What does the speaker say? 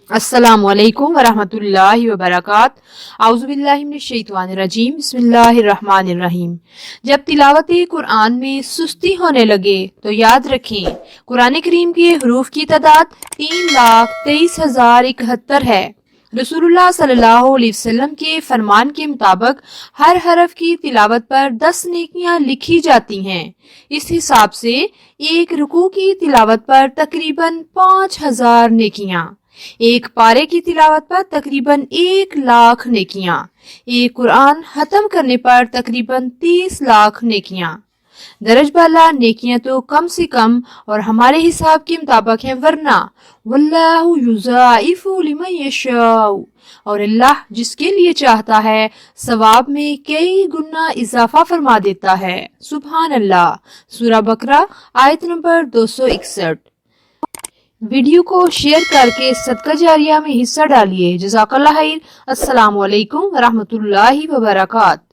अस्सलामु अलैकुम वरहमतुल्लाहि वबरकातुहू औज़ु बिल्लाहि मिनश शैतानिर रजीम बिस्मिल्लाहिर रहमानिर रहीम। जब तिलावत कुरान में सुस्ती होने लगे तो याद रखें कुरान करीम के हरूफ की तादाद 3,23,071 है। रसूलुल्लाह सल्लल्लाहु अलैहि वसल्लम के फरमान के मुताबिक हर हरफ की तिलावत पर 10 नेकियां लिखी जाती हैं। इस हिसाब से एक रुकू की तिलावत पर तकरीबन 5,000 नेकियां, एक पारे की तिलावत पर तकरीबन 1,00,000 नेकियां, एक कुरान खत्म करने पर तकरीबन 30 लाख नेकियां। दरज बाला नेकियां तो कम से कम और हमारे हिसाब के मुताबिक है, वरना वल्लाहु युज़ाइफु लिमन यशाउ, और अल्लाह जिसके लिए चाहता है सवाब में कई गुना इजाफा फरमा देता है। सुभान अल्लाह। सूरा बकरा आयत नंबर 261। वीडियो को शेयर करके सदका जारिया में हिस्सा डालिए। जज़ाकल्लाह खैर। अस्सलामु अलैकुम वरहमतुल्लाहि वबरकातुहू।